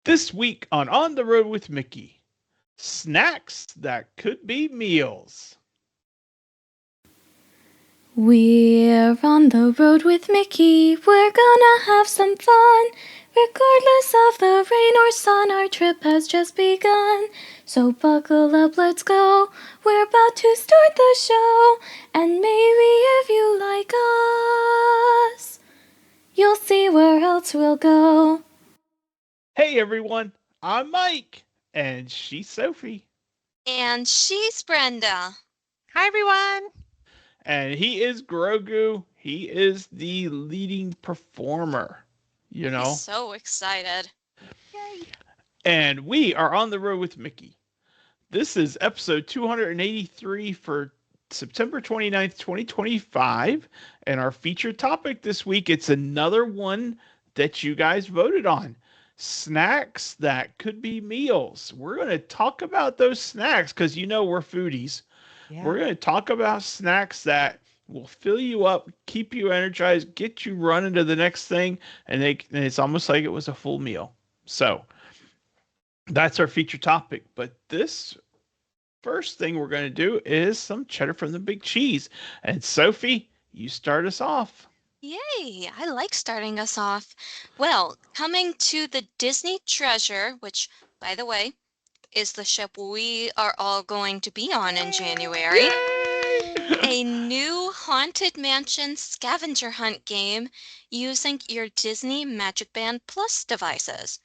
This week on the Road with Mickey, snacks that could be meals. We're on the road with Mickey. We're gonna have some fun. Regardless of the rain or sun, our trip has just begun. So buckle up, let's go. We're about to start the show. And maybe if you like us, you'll see where else we'll go. Hey everyone, I'm Mike, and she's Sophie, And she's Brenda. Hi, everyone. and he is Grogu. He is the leading performer, you He's know. so excited. Yay. And we are on the road with Mickey. This is episode 283 for September 29th, 2025. And our featured topic this week, it's another one that you guys voted on. Snacks that could be meals. We're going to talk about those snacks because we're foodies. Yeah. We're going to talk about snacks that will fill you up, keep you energized, get you running to the next thing, and it's almost like it was a full meal. So that's our feature topic. But this first thing we're going to do is some cheddar from the big cheese. And Sophie, you start us off. Yay! I like starting us off. Well, coming to the Disney Treasure, which, by the way, is the ship we are all going to be on in January, a new Haunted Mansion scavenger hunt game using your Disney Magic Band Plus devices.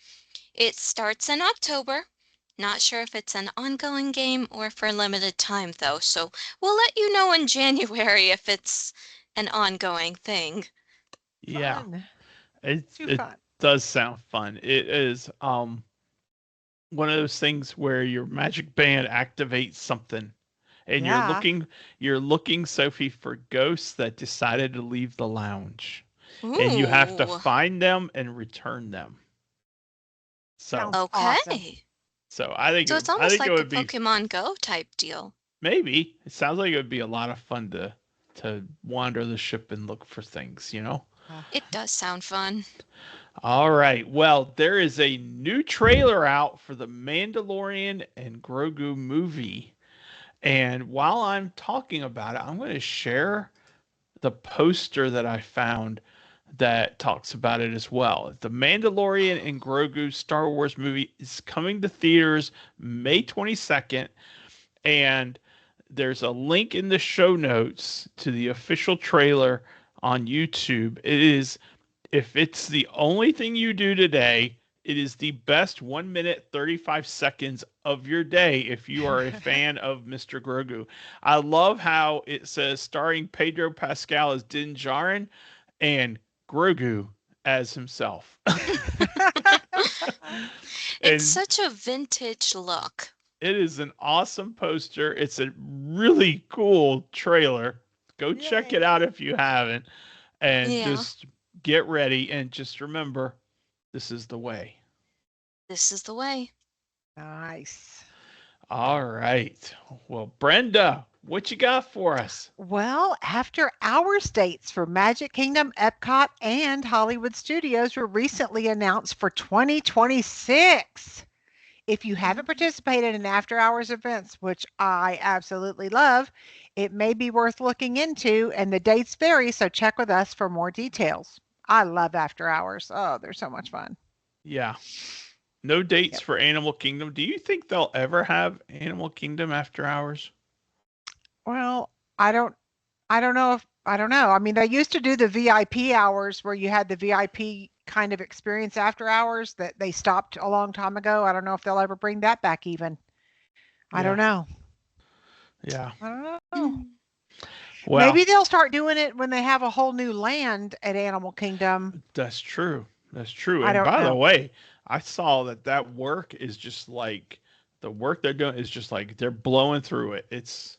It starts in October. Not sure if it's an ongoing game or for limited time, though, so we'll let you know in January if it's an ongoing thing. Yeah, Fun. Too it fun. does sound fun. It is one of those things where your magic band activates something, and Yeah. you're looking, Sophie, for ghosts that decided to leave the lounge, and you have to Ooh, find them and return them. So, Sounds awesome. okay. so So it's I almost think it like a would be Pokemon Go type deal. maybe it sounds like it would be a lot of fun to wander the ship and look for things. Uh, It does sound fun. All right. Well, there is a new trailer out for the Mandalorian and Grogu movie. And while I'm talking about it, I'm going to share the poster that I found that talks about it as well. The Mandalorian and Grogu Star Wars movie is coming to theaters May 22nd. And there's a link in the show notes to the official trailer on YouTube. It is, if it's the only thing you do today, it is the best 1 minute 35 seconds of your day if you are a fan of Mr. Grogu. I love how it says starring Pedro Pascal as Din Djarin and Grogu as himself. It's And such a vintage look. it is an awesome poster. It's a really cool trailer. Go check it Yay. out if you haven't. And Yeah, just get ready and just remember this is the way. this is the way. Nice. All right. Well, Brenda, what you got for us? Well, after hours dates for Magic Kingdom, Epcot, and Hollywood Studios were recently announced for 2026. If you haven't participated in after hours events, which I absolutely love, it may be worth looking into, and the dates vary, so check with us for more details. I love after hours. Oh, they're so much fun. Yeah. No dates Yep. for Animal Kingdom. Do you think they'll ever have Animal Kingdom after hours? Well, I don't know. I mean, they used to do the VIP hours where you had the VIP kind of experience after hours that they stopped a long time ago. I don't know if they'll ever bring that back even. I don't Yeah. know. Yeah. I don't know. Mm. Well, Maybe they'll start doing it when they have a whole new land at Animal Kingdom. that's true. That's true. I And don't by the know. way, I saw that work is just like the work they're doing is just like they're blowing through it. It's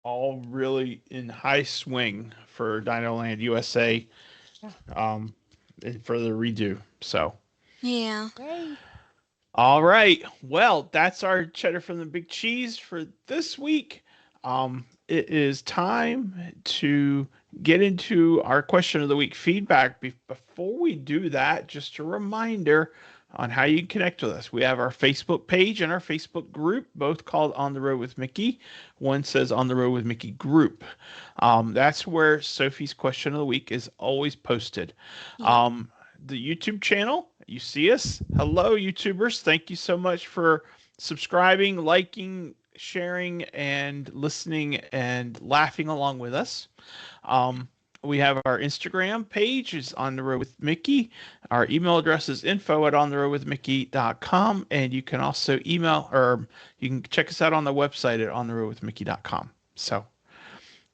all really in high swing for Dino Land USA Yeah. um and for the redo. So, Yeah. Yay. all right. Well, that's our cheddar from the big cheese for this week. It is time to get into our question of the week feedback. Before we do that, just a reminder on how you can connect with us. We have our Facebook page and our Facebook group, both called On the Road with Mickey. One says On the Road with Mickey Group. That's where Sophie's question of the week is always posted. Yep. The YouTube channel, you see us. Hello, YouTubers. Thank you so much for subscribing, liking, sharing, and listening and laughing along with us. Um, we have our Instagram page is On the Road with Mickey. Our email address is info@ontheroadwithmickey.com. And you can also email or you can check us out on the website at ontheroadwithmickey.com. So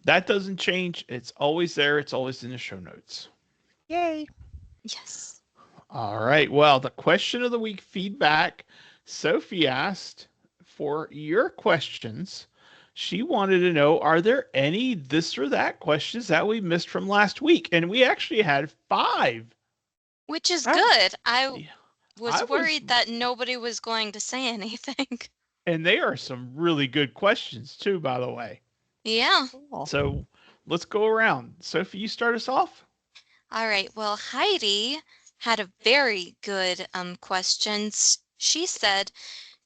that doesn't change. It's always there. It's always in the show notes. Yay. Yes. All right. Well, the question of the week feedback, Sophie asked for your questions. She wanted to know, are there any this or that questions that we missed from last week? And we actually had 5. Which is Oh. good. I Yeah, was worried that nobody was going to say anything. and they are some really good questions too, by the way. Yeah. Cool. So let's go around. Sophie, you start us off. All right. Well, Heidi had a very good questions. She said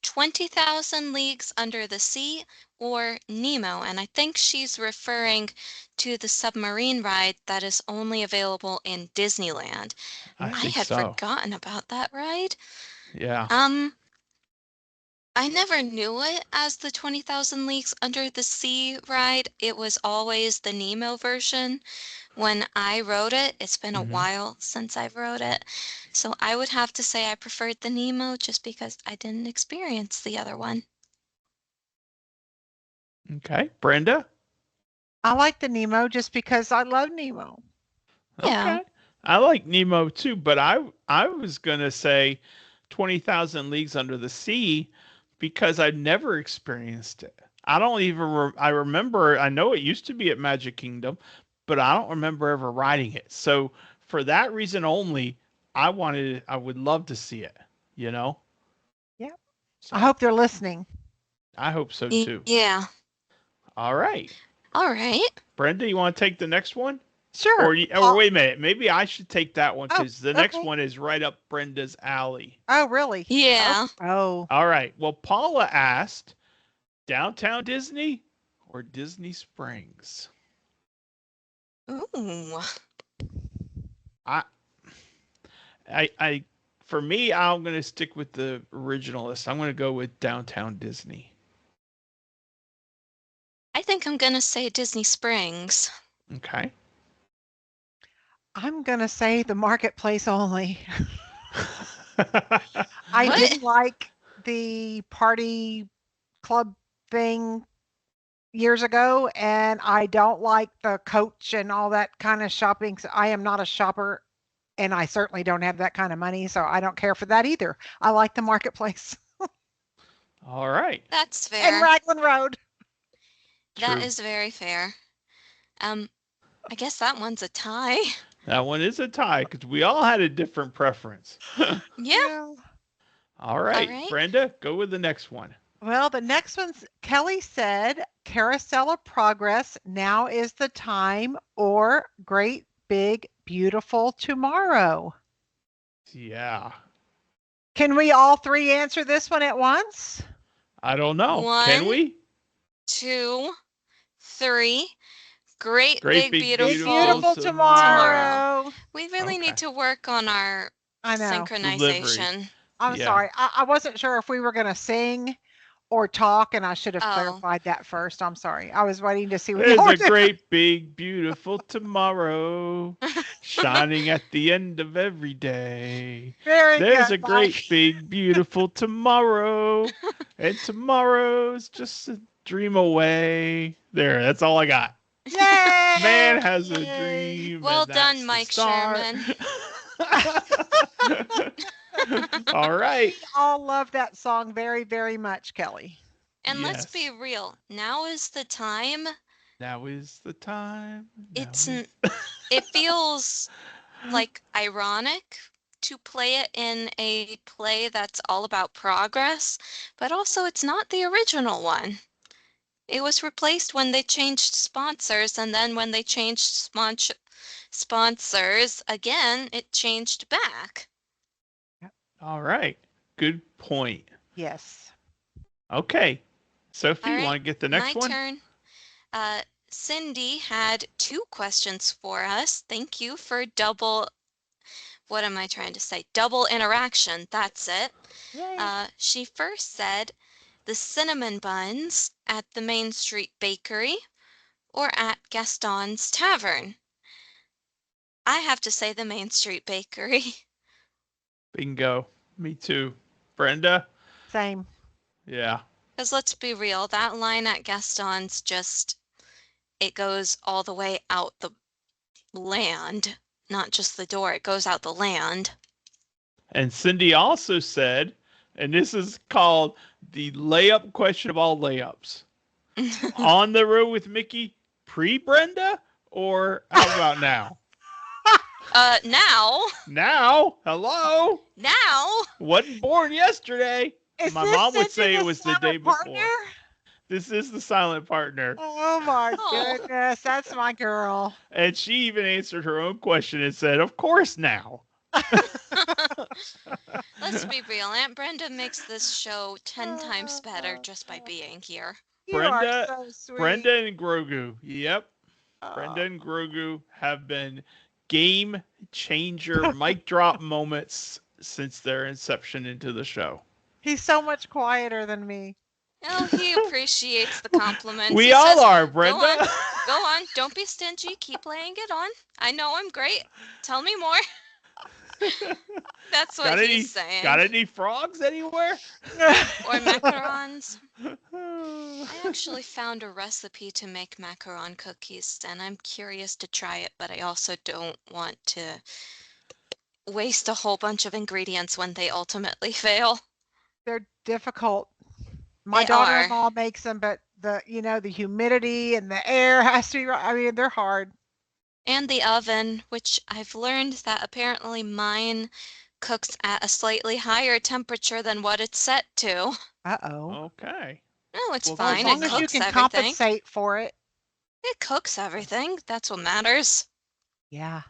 20,000 Leagues Under the Sea or Nemo, and I think she's referring to the submarine ride that is only available in Disneyland. I I think had so. forgotten about that ride. Yeah. I never knew it as the 20,000 Leagues Under the Sea ride. It was always the Nemo version. When I wrote it, it's been a Mhm. while since I've wrote it. So I would have to say I preferred the Nemo just because I didn't experience the other one. Okay. Brenda? I like the Nemo just because I love Nemo. Yeah. Okay. I like Nemo too, but I was gonna say 20,000 Leagues Under the Sea because I've never experienced it. I don't even I remember I know it used to be at Magic Kingdom, but I don't remember ever riding it. So for that reason only, I would love to see it, you know? Yeah. So I hope they're listening. I hope so too. Yeah. All right. All right. Brenda, you want to take the next one? Sure. Or wait a minute, maybe I should take that one Oh, because the next okay. one is right up Brenda's alley. Oh, really? Yeah. Oh. All right. Well, Paula asked, Downtown Disney or Disney Springs? Ooh. I, I, for me, I'm going to stick with the originalist. I'm going to go with Downtown Disney. I think I'm gonna say Disney Springs. Okay. I'm going to say the marketplace only. I What? didn't like the party club thing years ago, and I don't like the coach and all that kind of shopping. So I am not a shopper, and I certainly don't have that kind of money, so I don't care for that either. I like the marketplace All right. That's and fair. Raglan Road. That True. is very fair. I guess that one's a tie. That one is a tie because we all had a different preference. Yeah. Yeah. All All right. right. Brenda, go with the next one. Well, the next one's Kelly said, Carousel of Progress, now is the time, or Great Big Beautiful Tomorrow. Yeah. Can we all three answer this one at once? I don't know. Can 1, we? 2, 3. Great Great big big beautiful. beautiful Tomorrow. We really Okay. need to work on our I know. Delivery. synchronization. I'm Yeah. sorry. I wasn't sure if we were going to sing or talk, and I should have Oh. clarified that first. I'm sorry. I was waiting to see what There's y'all were a doing. great big beautiful tomorrow shining at the end of every day. Very There's good. a great big beautiful tomorrow, and tomorrow's just a dream away. There, that's all I got. Yay! Man has a dream. Well and that's done, the Mike start. Sherman. All right. We all love that song very, very much, Kelly. And let's Yes. be real. Now is the time. Now is the time. Now It's is- it feels like ironic to play it in a play that's all about progress, but also it's not the original one. It was replaced when they changed sponsors, and then when they changed sponsors again, it changed back. All right. Good point. Yes. Okay. Sophie, All you want right, to get the my next one? turn. Cindy had two questions for us. Thank you for double, what am I trying to say? Double interaction. That's it. Yay. She first said the cinnamon buns at the Main Street Bakery or at Gaston's Tavern. I have to say the Main Street Bakery. Bingo. Me too. Brenda? Same. Yeah. Because let's be real, that line at Gaston's just, it goes all the way out the land, not just the door, it goes out the land. And Cindy also said, and this is called the layup question of all layups. On the road with Mickey pre Brenda, or how about now? Now, Now? Hello? now, Wasn't born yesterday. Is My this mom would Cindy say it the was the day silent before. partner? This is the silent partner. Oh my oh, goodness, that's my girl. And she even answered her own question and said, Of course now. let's be real, Aunt Brenda makes this show 10 times better just by being here. You are Brenda so sweet. Brenda and Grogu. Yep. Oh, Brenda and Grogu have been game changer mic drop moments since their inception into the show. he's so much quieter than me. Oh, he appreciates the compliments. We He all says, are, go on, Brenda. go on, don't be stingy, keep laying it on. I know I'm great. Tell me more. That's what he's Got saying. any frogs anywhere? Or macarons. I actually found a recipe to make macaron cookies, and I'm curious to try it, but I also don't want to waste a whole bunch of ingredients when they ultimately fail. They're difficult. My They are. daughter-in-law makes them, but the humidity and the air has to be right. I mean, they're hard. And the oven, which I've learned that apparently mine cooks at a slightly higher temperature than what it's set to. Uh-oh. Okay. No, it's Well, Well, good as fine. to It long as you know. cooks can everything. compensate for it. It cooks everything. That's what matters. Yeah.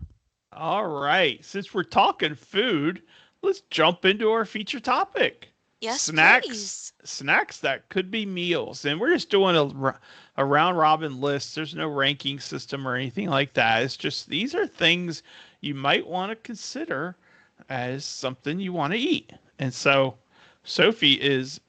All right. Since we're talking food, let's jump into our feature topic. Yes, Snacks. please. Snacks that could be meals. And we're just doing a round robin list. There's no ranking system or anything like that. It's just these are things you might want to consider as something you want to eat. And so Sophie is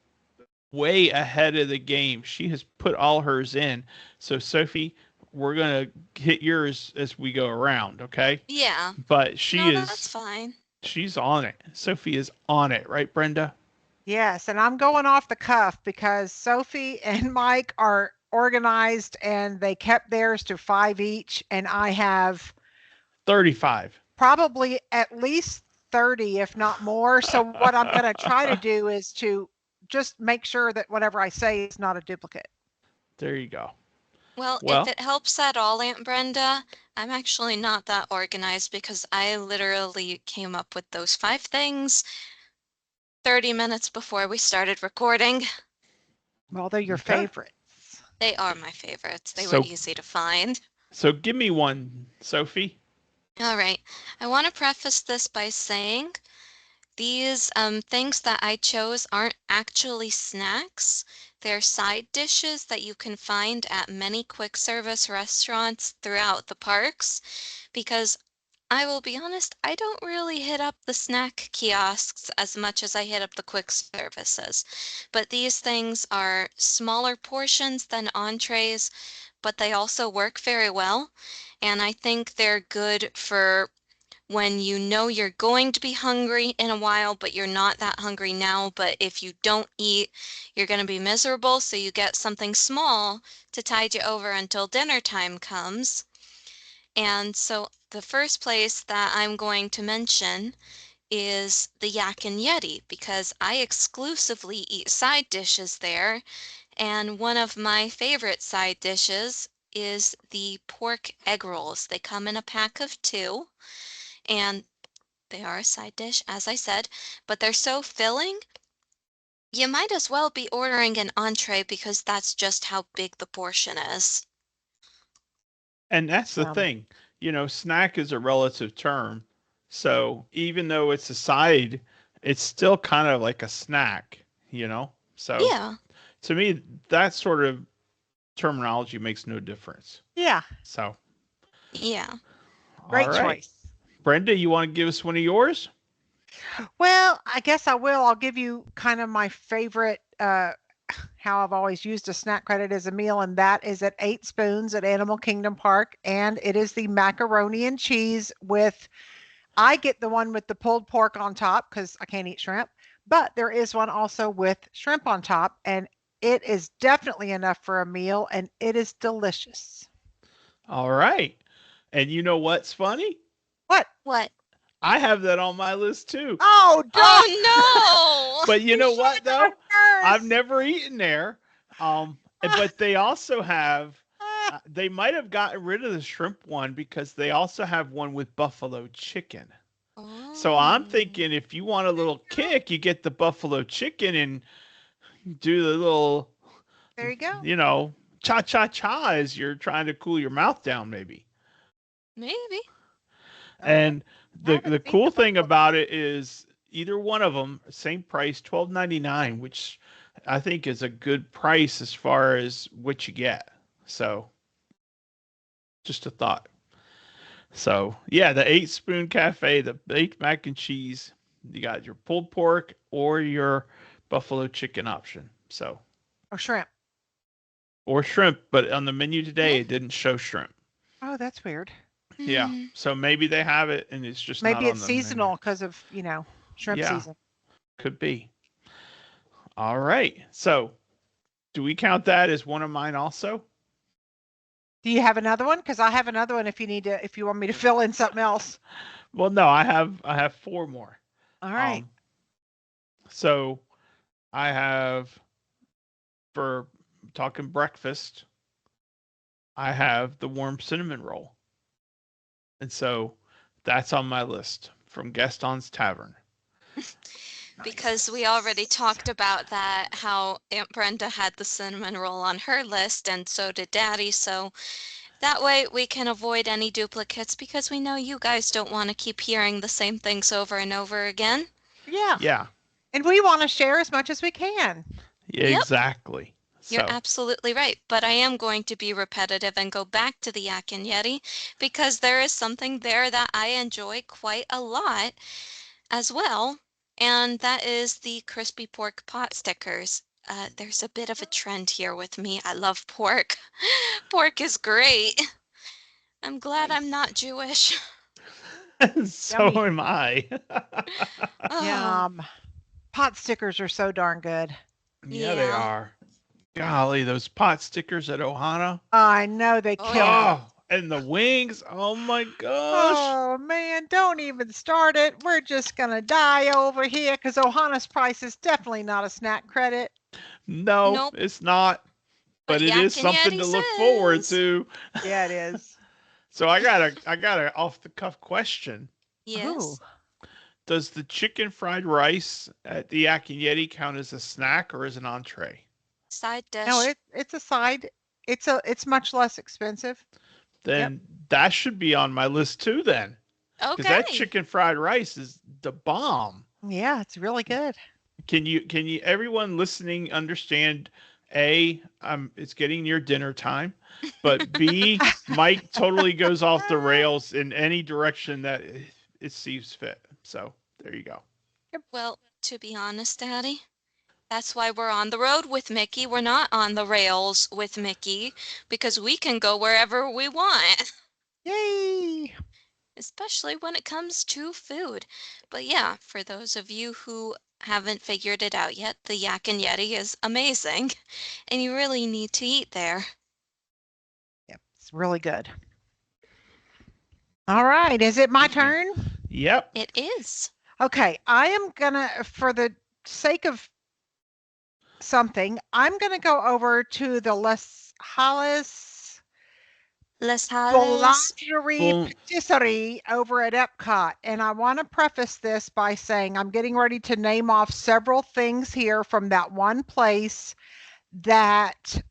way ahead of the game. She has put all hers in. So Sophie, we're going to hit yours as we go around, okay? Yeah. But No, that's fine. she's on it. Sophie is on it, right, Brenda? Yes, and I'm going off the cuff because Sophie and Mike are organized and they kept theirs to 5 each, and I have 35. probably at least 30, if not more. So what I'm going to try to do is to just make sure that whatever I say is not a duplicate. There you go. Well, if Well, it helps at all, Aunt Brenda, I'm actually not that organized because I literally came up with those 5 things 30 minutes before we started recording. Well, they're your okay. favorites. They are my favorites. They were So easy to find. so give me one, Sophie. All right. I want to preface this by saying these things that I chose aren't actually snacks. They're side dishes that you can find at many quick service restaurants throughout the parks because I will be honest, I don't really hit up the snack kiosks as much as I hit up the quick services. But these things are smaller portions than entrees, but they also work very well. And I think they're good for when you know you're going to be hungry in a while, but you're not that hungry now. But if you don't eat, you're going to be miserable. So you get something small to tide you over until dinner time comes. And so the first place that I'm going to mention is the Yak and Yeti because I exclusively eat side dishes there. And one of my favorite side dishes is the pork egg rolls. They come in a pack of 2 and they are a side dish, as I said, but they're so filling. You might as well be ordering an entree because that's just how big the portion is. And that's the Um, thing. Snack is a relative term. So even though it's a side, it's still kind of like a snack, you know? So Yeah. to me, that sort of terminology makes no difference. Yeah, So, Yeah. all great right. choice. Brenda, you want to give us one of yours? Well, I guess I will. I'll give you kind of my favorite, how I've always used a snack credit as a meal, and that is at 8 Spoons at Animal Kingdom Park. And it is the macaroni and cheese with, I get the one with the pulled pork on top because I can't eat shrimp, but there is one also with shrimp on top, and it is definitely enough for a meal, and it is delicious. All right. And you know what's funny? What? What? I have that on my list too. Oh, darn! Oh But you You know should what have gone though? I've first. never eaten there. But they also have they might have gotten rid of the shrimp one because they also have one with buffalo chicken. So I'm no. thinking if you want a little kick, you get the buffalo chicken and do the little, There you go. you know, cha cha cha as you're trying to cool your mouth down, maybe. Maybe. Oh, And I the haven't seen cool the thing buffalo. about it is either one of them, same price, $12.99, which I think is a good price as far as what you get. So just a thought. So yeah, the 8 Spoon Cafe, the baked mac and cheese. You got your pulled pork or your buffalo chicken option. So Oh, shrimp. or shrimp, but on the menu Yeah. today it didn't show shrimp. Oh, that's weird. Yeah, Hmm. so maybe they have it and it's just not Maybe on it's the menu. seasonal because of, shrimp Yeah, season. could be. All right. So do we count that as one of mine also? Do you have another one? Because I have another one if you want me to fill in something else. Well, no, I have four more. All right. Um, so I have for talking breakfast, I have the warm cinnamon roll, and so that's on my list from Gaston's Tavern. Because Nice. we already talked about that, how Aunt Brenda had the cinnamon roll on her list, and so did Daddy. So that way we can avoid any duplicates because we know you guys don't want to keep hearing the same things over and over again. Yeah. Yeah, And we want to share as much as we can. yeah, Yep, exactly. you're So absolutely right. But I am going to be repetitive and go back to the Yak and Yeti because there is something there that I enjoy quite a lot as well, and that is the crispy pork pot stickers. There's a bit of a trend here with me. I love pork. Pork is great. I'm glad I'm Nice. not Jewish. so Yummy. am I. Oh, Yum. Pot stickers are so darn good. Yeah, they yeah. are. Golly, those pot stickers at Ohana. I know they Oh, kill yeah. me. Oh, and the wings. Oh my gosh. Oh man, don't even start it. We're just gonna die over here because Ohana's price is definitely not a snack credit. No, Nope. it's not, But but it is Yak and something Yeti to look forward says. to. Yeah, it is. So I got a off the cuff question. Ooh. Yes. Does the chicken fried rice at the Yak and Yeti count as a snack or as an entree? Side No, dish. it's a side. It's much less expensive. Yep. Then that should be on my list too then. Because that Okay. chicken fried rice is the bomb. Yeah, it's really good. Can you everyone listening understand A, it's getting near dinner time, but B, Mike totally goes off the rails in any direction that it sees fit. So there you go. Yep. Well, to be honest, Daddy, that's why we're on the road with Mickey. We're not on the rails with Mickey because we can go wherever we want, Yay! especially when it comes to food. But yeah, for those of you who haven't figured it out yet, the Yak and Yeti is amazing, and you really need to eat there. Yep, it's really good. All right, is it my Mm-mm. turn? Yep. It is. Okay, I am gonna, for the sake of something, I'm gonna go over to the Les Halles Les Halles. Boulangerie Boom. Patisserie over at Epcot. And I want to preface this by saying I'm getting ready to name off several things here from that one place that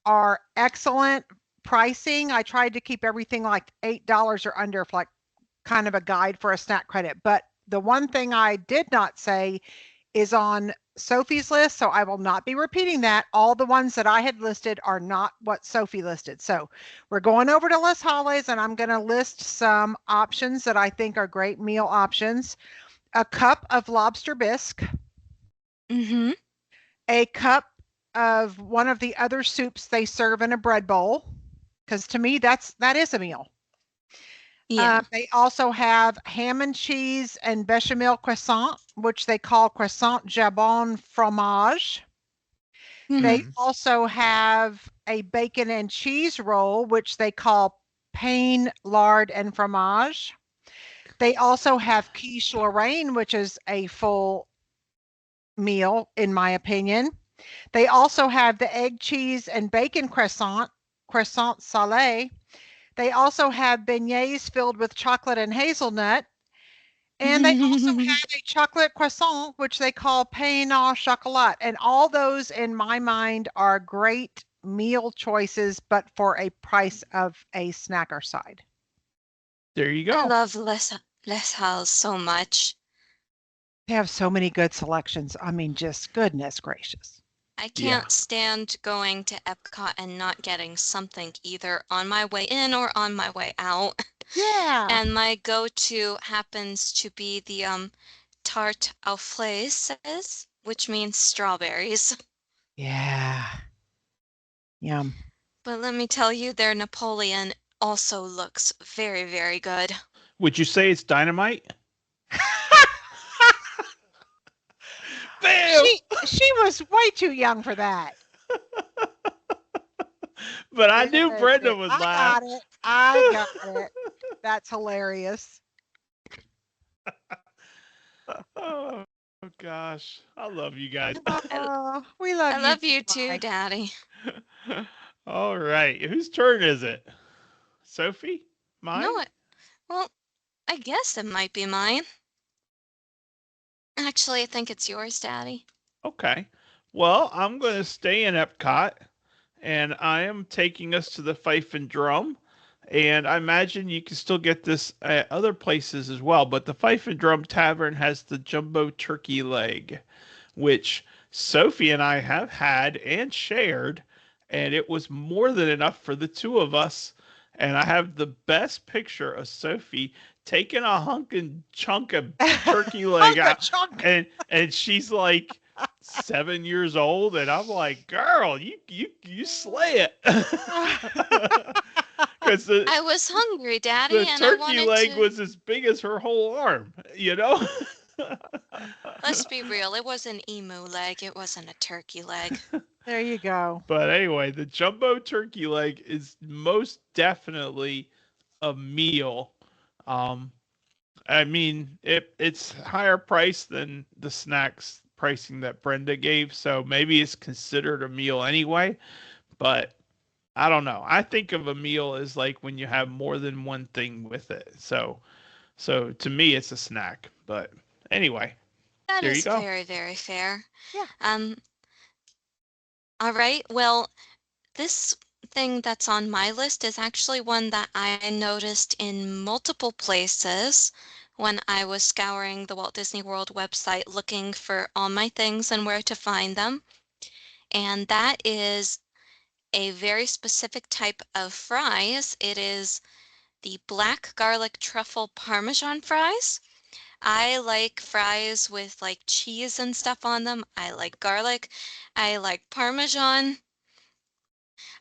are excellent pricing. I tried to keep everything like $8 or under for like kind of a guide for a snack credit, but The one thing I did not say is on Sophie's list, so I will not be repeating that. All the ones that I had listed are not what Sophie listed. So we're going over to Les Holly's, and I'm going to list some options that I think are great meal options. A cup of lobster bisque, Mm-hmm. a cup of one of the other soups they serve in a bread bowl, because to me that is a meal. Yeah. They also have ham and cheese and bechamel croissant, which they call croissant jambon fromage. They Mhm. also have a bacon and cheese roll, which they call pain, lard, and fromage. They also have quiche Lorraine, which is a full meal, in my opinion. They also have the egg, cheese, and bacon croissant, croissant salé. They also have beignets filled with chocolate and hazelnut. And they also have a chocolate croissant, which they call pain au chocolat. And all those, in my mind, are great meal choices, but for a price of a snacker side. There you I go. love Les Halles so much. They have so many good selections. I mean, just goodness gracious. I Yeah. can't stand going to Epcot and not getting something either on my way in or on my way out. Yeah. And my go-to happens to be the tarte aux fraises, which means strawberries. Yeah. Yum. But let me tell you, their Napoleon also looks very, very good. Would you say it's dynamite? Bam! She was way too young for that. But I knew Brenda Listen, would I laugh. got it. I got it. That's hilarious. Oh gosh. I love you guys. I, Oh, we love I you love too, you too, Mike. Daddy. All right. Whose turn is it? Sophie? No, Mine? well, I guess it might be mine. Actually, I think it's yours, Daddy. Okay. Well, I'm going to stay in Epcot and I am taking us to the Fife and Drum. And I imagine you can still get this at other places as well. But the Fife and Drum Tavern has the jumbo turkey leg, which Sophie and I have had and shared. And it was more than enough for the two of us. And I have the best picture of Sophie taking a hunkin' chunk of turkey leg Uncle out. Chunk. And she's like 7 years old, and I'm like, girl, you slay it. Because I was hungry, the Daddy, and I turkey wanted leg to. was as big as her whole arm, you know? Let's be real, it was an emu leg, it wasn't a turkey leg. There you go. But anyway, the jumbo turkey leg is most definitely a meal. Um, I mean, it's higher price than the snacks pricing that Brenda gave, so maybe it's considered a meal anyway. But I don't know. I think of a meal as like when you have more than one thing with it. So to me, it's a snack. But anyway, That there you is go. very, very fair. Yeah. Um, all right, well, this thing that's on my list is actually one that I noticed in multiple places when I was scouring the Walt Disney World website looking for all my things and where to find them. And that is a very specific type of fries. It is the black garlic truffle parmesan fries. I like fries with like cheese and stuff on them. I like garlic. I like parmesan.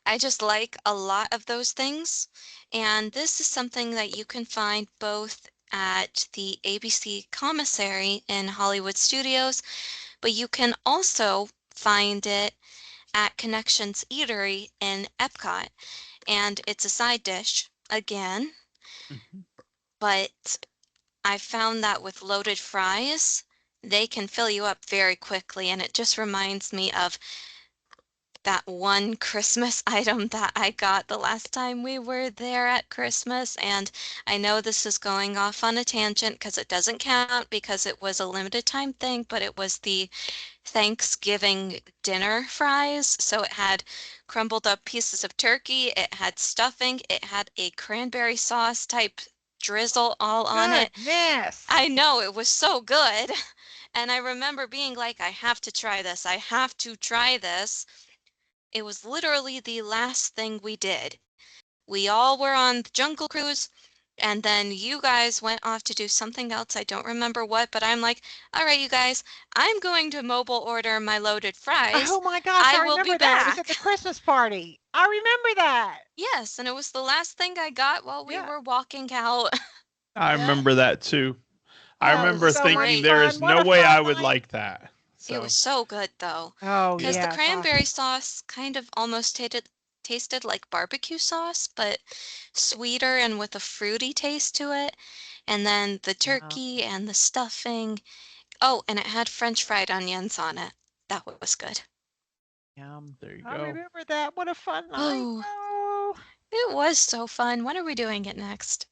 I just like a lot of those things. And this is something that you can find both at the ABC Commissary in Hollywood Studios, but you can also find it at Connections Eatery in Epcot. And it's a side dish again, Mhm. but I found that with loaded fries, they can fill you up very quickly. And it just reminds me of that one Christmas item that I got the last time we were there at Christmas. And I know this is going off on a tangent because it doesn't count because it was a limited time thing, but it was the Thanksgiving dinner fries. So it had crumbled up pieces of turkey, it had stuffing, it had a cranberry sauce type drizzle all on it. Goodness. I know, it was so good. And I remember being like, I have to try this. I have to try this. It was literally the last thing we did. We all were on the Jungle Cruise, and then you guys went off to do something else. I don't remember what, but I'm like, all right, you guys, I'm going to mobile order my loaded fries. Oh my gosh, I I will be remember that. It was at back. the Christmas party. I remember that. Yes, and it was the last thing I got while we Yeah. were walking out. I Yeah. remember that too. I Oh, it It was remember was so much thinking great. there fun. is What no a way I fun would night. like that. It was So so good though, Oh, because the yes. cranberry sauce kind of almost tasted like barbecue sauce, but sweeter and with a fruity taste to it. And then the Yeah. turkey and the stuffing. Oh, and it had French fried onions on it. That was good. Yum. there you I go. remember that. What a fun night. Oh, Oh, it was so fun. When are we doing it next,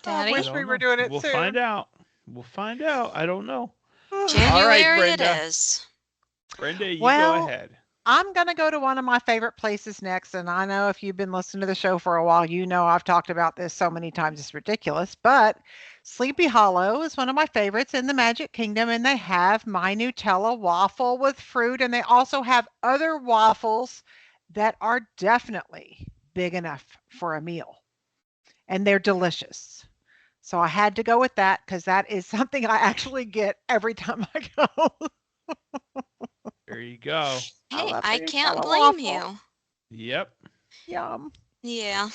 I I Daddy? wish we don't were know. doing it We'll find soon. out. We'll find out. I don't know. All right, January it Brenda. is. Brenda, you go Well, ahead. I'm going to go to one of my favorite places next. And I know if you've been listening to the show for a while, you know I've talked about this so many times, it's ridiculous. But Sleepy Hollow is one of my favorites in the Magic Kingdom. And they have my Nutella waffle with fruit. And they also have other waffles that are definitely big enough for a meal. And they're delicious. So I had to go with that because that is something I actually get every time I go. There you go. I Hey, love I the can't Nutella blame waffle. you. Yep. Yum. Yeah,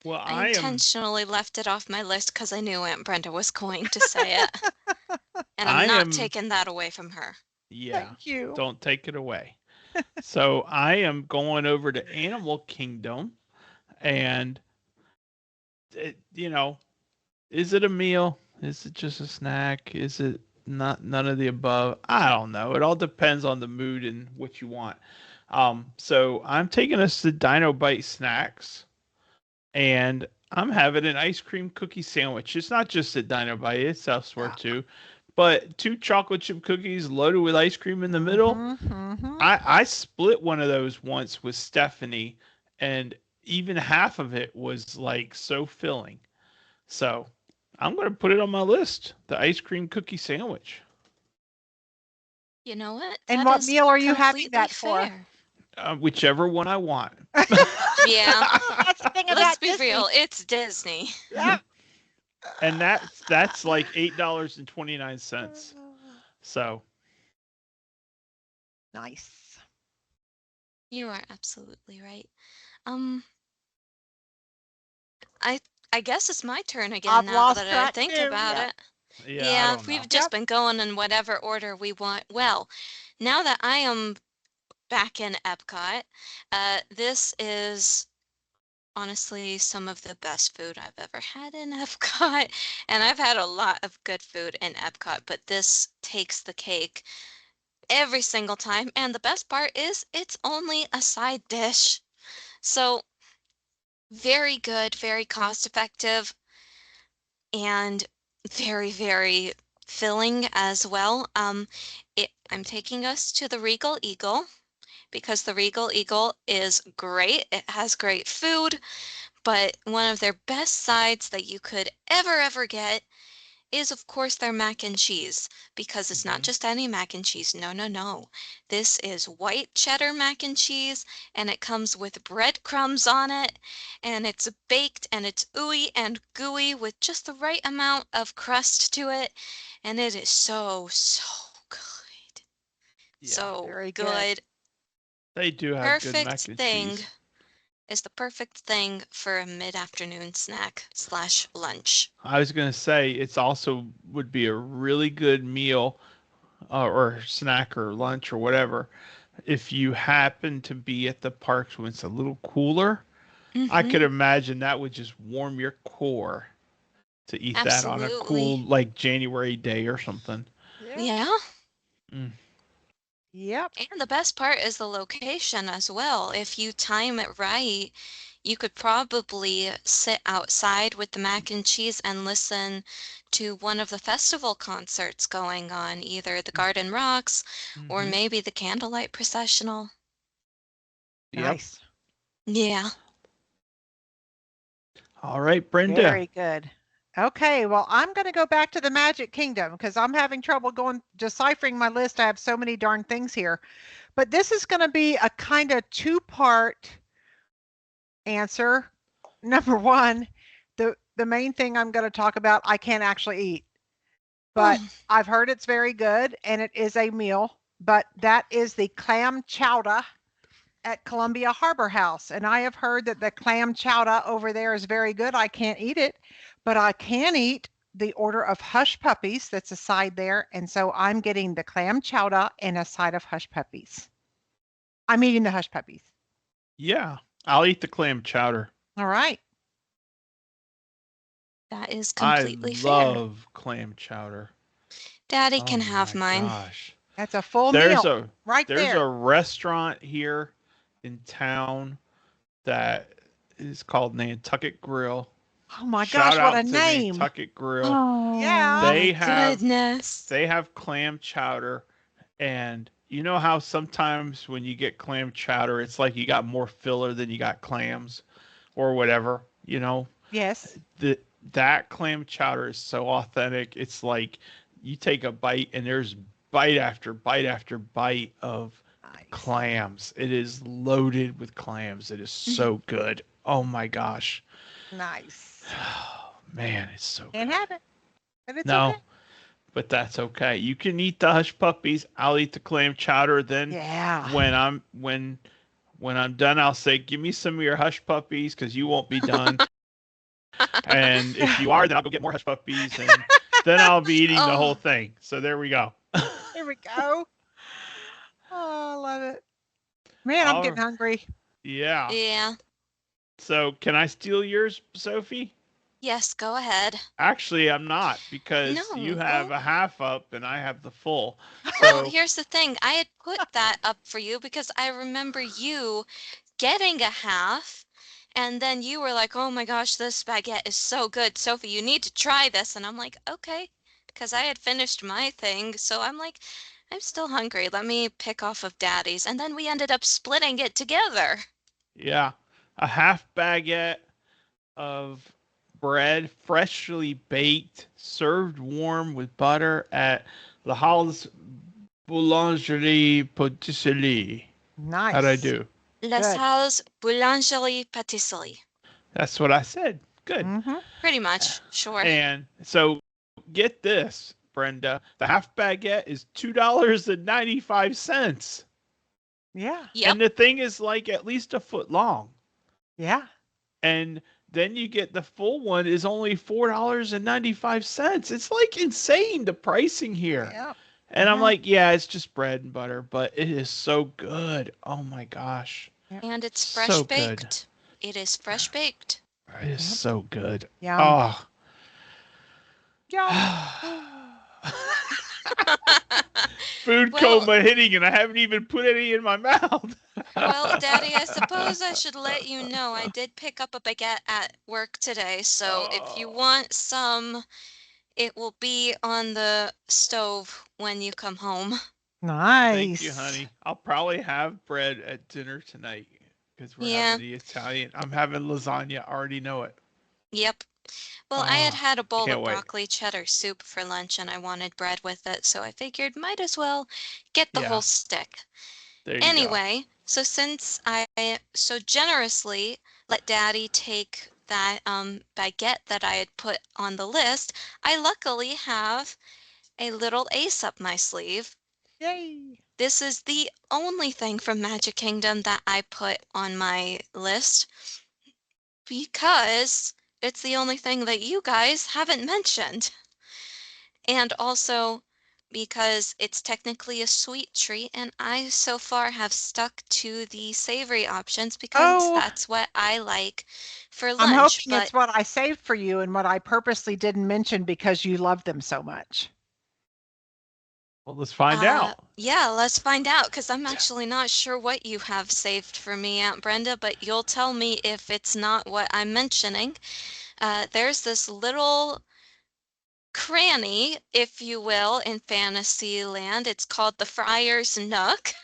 Well, I I am intentionally left it off my list because I knew Aunt Brenda was going to say it. And I'm I not am taking that away from her. yeah. Thank you. Don't take it away. So I am going over to Animal Kingdom and you know, is it a meal? Is it just a snack? Is it not none of the above? I don't know. It all depends on the mood and what you want. So I'm taking us to Dino Bite Snacks and I'm having an ice cream cookie sandwich. It's not just at Dino Bite, it's elsewhere Yeah. too. But two chocolate chip cookies loaded with ice cream in the middle. Mhm, mhm. I split one of those once with Stephanie, and even half of it was like so filling. So I'm going to put it on my list, the ice cream cookie sandwich. You know what? And That what is meal are you having completely that for? fair. Whichever one I want. Yeah, That's the thing let's about be Disney. real. It's Disney. Yep. And that's like $8.29. So Nice. You are absolutely right. Um, I I guess it's my turn again I've now lost that I track think too. about Yep. it. yeah, I Yeah, don't know. we've just Yep. been going in whatever order we want. Well, now that I am back in Epcot, this is honestly some of the best food I've ever had in Epcot. And I've had a lot of good food in Epcot, but this takes the cake every single time. And the best part is it's only a side dish. So very good, very cost effective, and very, very filling as well. I'm taking us to the Regal Eagle because the Regal Eagle is great. It has great food, but one of their best sides that you could ever get is, of course, their mac and cheese, because it's not Hmm. just any mac and cheese. No, no, no. This is white cheddar mac and cheese, and it comes with breadcrumbs on it, and it's baked and it's ooey and gooey with just the right amount of crust to it, and it is so, so good. Yeah, So Very good. good. they do have good Perfect mac and thing cheese. is the perfect thing for a mid-afternoon snack slash lunch. I was going to say it's also would be a really good meal or snack or lunch or whatever if you happen to be at the parks when it's a little cooler. I Mm-hmm. could imagine that would just warm your core to eat that on a cool, Absolutely. like January day or something. Yeah. Yeah. Mm. Yep. And the best part is the location as well. If you time it right, you could probably sit outside with the mac and cheese and listen to one of the festival concerts going on, either the Garden Rocks or Hmm. maybe the Candlelight Processional. Yep. Nice. Yeah. All right, Brenda. Very good. Okay, well, I'm going to go back to the Magic Kingdom because I'm having trouble deciphering my list. I have so many darn things here. But this is going to be a kind of two-part answer. Number one, the main thing I'm going to talk about, I can't actually eat, but I've heard it's very good and it is a meal. But that is the clam chowder at Columbia Harbor House. And I have heard that the clam chowder over there is very good. I can't eat it, but I can eat the order of hush puppies that's a side there. And so I'm getting the clam chowder and a side of hush puppies. I'm eating the hush puppies. Yeah, I'll eat the clam chowder. All right. That is I completely fair. love clam chowder. Daddy Oh can have my mine. gosh. That's a full There's meal right there's there. a restaurant here in town that is called Nantucket Grill. Oh my Shout gosh, what out a to name. Nantucket Grill. Oh, Yeah. They have Goodness. they have clam chowder, and you know how sometimes when you get clam chowder, it's like you got more filler than you got clams or whatever, you know? Yes. That clam chowder is so authentic. It's like you take a bite and there's bite after bite after bite of Nice. clams. It is loaded with clams. It is so good. Oh my gosh. Nice. Oh, man, it's so Can't good. have it, but it's No, okay. but that's okay. You can eat the hush puppies. I'll eat the clam chowder. Then Yeah. when I'm done, I'll say, "Give me some of your hush puppies, because you won't be done." And if you are, then I'll go get more hush puppies, and then I'll be eating the whole Oh, thing. So there we go. Here we go. Oh, I love it. Man, I'm All getting hungry. yeah. yeah. So can I steal yours, Sophie? Yes, go ahead. Actually, I'm not, because you No, have well, a half up and I have the full. well, So here's the thing. I had put that up for you because I remember you getting a half, and then you were like, "Oh my gosh, this baguette is so good, Sophie, you need to try this." And I'm like, "Okay," because I had finished my thing, so I'm like, "I'm still hungry. Let me pick off of Daddy's." And then we ended up splitting it together. yeah, a half baguette of bread, freshly baked, served warm with butter at La Halle's Boulangerie Patisserie. How'd I Nice. do? La Good. Salle's Boulangerie Pâtisserie. That's what I said. Good. Mm-hmm. Pretty much, sure. And so get this, Brenda. The half baguette is $2.95. Yeah. Yep. And the thing is like at least a foot long. Yeah. And then you get the full one is only $4.95. It's like insane, the pricing here. Yeah. And I'm Yeah. like, yeah, it's just bread and butter, but it is so good. Oh my gosh. And it's fresh So good. baked. It is fresh baked. It is Yep. so good. Yum. Oh. Yum. Food Well, coma hitting, and I haven't even put any in my mouth. well, Daddy, I suppose I should let you know I did pick up a baguette at work today, so if you Oh, want some, it will be on the stove when you come home. thank you, Nice. honey. I'll probably have bread at dinner tonight because we're Yeah, having the Italian. I'm having lasagna. I already know it. yep. Well, I had Oh, had a bowl can't of wait. broccoli cheddar soup for lunch and I wanted bread with it, so I figured might as well get the Yeah, whole stick. there you go. Anyway, so since I so generously let Daddy take that baguette that I had put on the list, I luckily have a little ace up my sleeve. Yay. This is the only thing from Magic Kingdom that I put on my list because it's the only thing that you guys haven't mentioned. And also because it's technically a sweet treat, and I so far have stuck to the savory options because Oh, that's what I like for I'm lunch. hoping But it's what I saved for you and what I purposely didn't mention because you love them so much. Well, let's find out. yeah, let's find out because I'm actually not sure what you have saved for me, Aunt Brenda, but you'll tell me if it's not what I'm mentioning. There's this little cranny, if you will, in Fantasyland. It's called the Friar's Nook.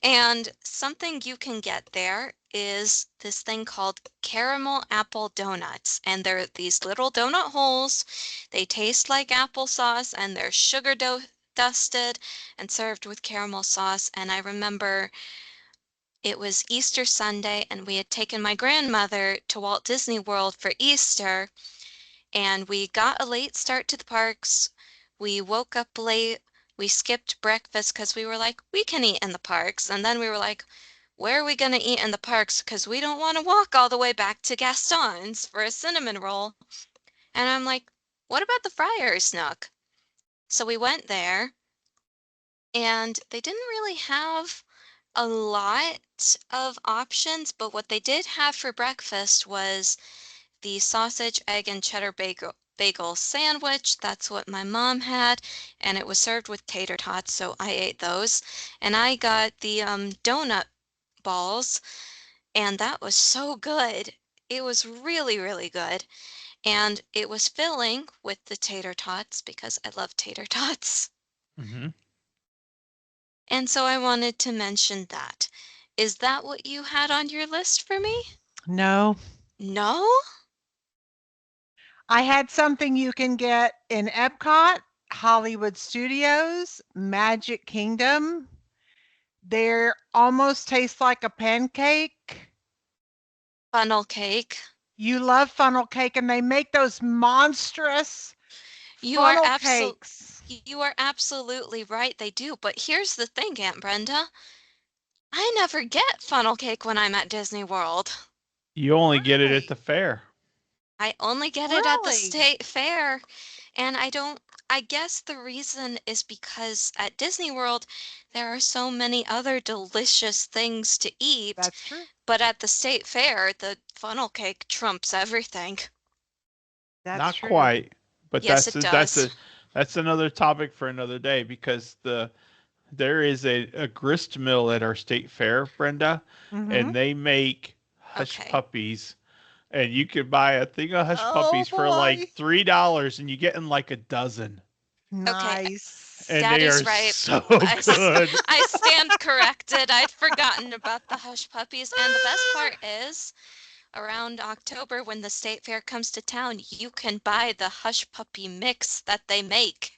And something you can get there is this thing called caramel apple donuts. And they're these little donut holes. They taste like applesauce and they're sugar dusted and served with caramel sauce. And I remember it was Easter Sunday and we had taken my grandmother to Walt Disney World for Easter. And we got a late start to the parks. We woke up late. We skipped breakfast because we were like, we can eat in the parks. And then we were like, where are we going to eat in the parks? Because we don't want to walk all the way back to Gaston's for a cinnamon roll. And I'm like, what about the Friar's Nook? So we went there, and they didn't really have a lot of options, but what they did have for breakfast was the sausage, egg, and cheddar bagel sandwich. That's what my mom had, and it was served with tater tots, so I ate those. And I got the donut balls, and that was so good. It was really, really good. And it was filling with the tater tots because I love tater tots. Mm-hmm. And so I wanted to mention that. Is that what you had on your list for me? No. No? I had something you can get in Epcot, Hollywood Studios, Magic Kingdom. They're almost taste like a pancake. Funnel cake. You love funnel cake, and they make those monstrous You are funnel cakes. You are absolutely right, they do. But here's the thing, Aunt Brenda. I never get funnel cake when I'm at Disney World. You only get it at Really? the fair. I only get it at the Really? state fair. And I guess the reason is because at Disney World, there are so many other delicious things to eat. That's true. But at the state fair, the funnel cake trumps everything. That's Not true. quite, but Yes, it does. that's another topic for another day because there is a grist mill at our state fair, Brenda, Mm-hmm. and they make hush Okay. puppies, and you could buy a thing of hush Oh, puppies for like boy. $3, and you get in like a dozen, Nice. and they Daddy's are right. so I, good. I stand corrected. I'd forgotten about the hush puppies. And the best part is, around October, when the state fair comes to town, you can buy the hush puppy mix that they make